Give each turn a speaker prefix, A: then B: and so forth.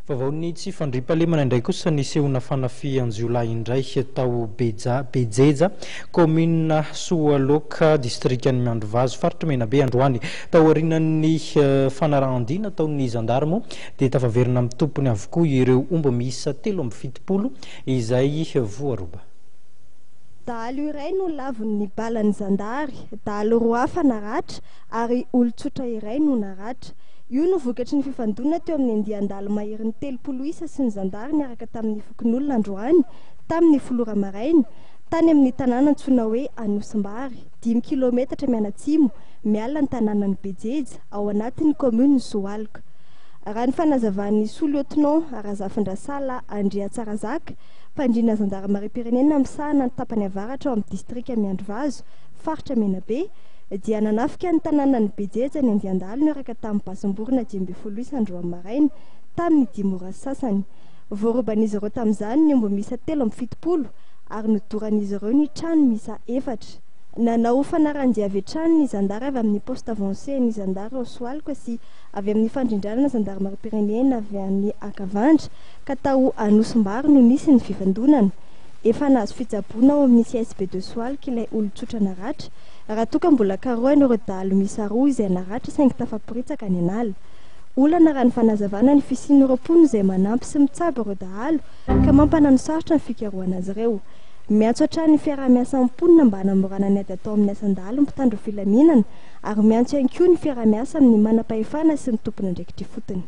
A: Vavaony tsy fandriampahalemana indray kosa nisehona fanafian-jiolahy indray tao Bejeja, commune Soaloka, district-ny Miandrovazo, faritra Menabe androany. Tao aorian'ny fanarahan-dina taon'ny zandarmo dia tafaverina amin'ny tompony avokoa ireo omby miisa 370 izay voaroba.
B: Dahalo iray no lavon'ny balan'ny zandary, dahalo roa hafa naratra ary olon-tsotra iray no naratra. Io no vokatry ny fifandona teo amin'ny andian-dalo maherin'ny 30 isa sy ny zandary niaraka tamin'ny fokon'olona androany tamin'ny folora marainy tany amin'ny tanàna antsoina hoe Anosimbary, 5 kilometatra mianatsimo miala ny tanànan'ny Bejeja ao anatin'ny commune Soaloka. Raha ny fanazavan'ny sous-lieutenant Arazafindrasala Andriatsarazaka, mpandrina zandarmarie-pirenena misahana ny tapany avaratra ao amin'ny district Miandrovazo, faritra Menabe, dia nanafika ny tanànan'ny Bejeja ny andian-dalo niaraka tamin'ny Basimborona 12 isandroany maraina tamin'ny 10 ora sasany. Voaroban'izy ireo tamin'izany ny omby miisa 370 ary nodoran'izy ireo ny trano miisa 4. Nanao fanaran-diavy trano ny zandary avy amin'ny poste avancé ny zandary ao Soaloka sy avy amin'ny fandrindrana zandarmarie-pirenena avy amin'ny Akavandra ka tao Anosimbary no nisy ny fifandonana. Efa nahazo fitsaboana ao amin'ny CSB de Soaloka ilay olon-tsotra naratra, raha toa ka mbola karohana ireo dahalo miisa 2 izay naratra saingy tafaporitsaka ny anala. Olana raha ny fanazavana ny fisian'ireo mponina izay manampy sy mitsabo ireo dahalo ka mampanano sarotra ny fikarohana azy ireo. Miantso hatrany fiaraha-miasan'ny mponina mba hanamorana ny ady atao amin'ny asan-dalo mpitandro filaminana ary miantso ihany koa ny fiaraha-miasa amin'ny manam-pahefana sy ny tompony andraikitra fotony.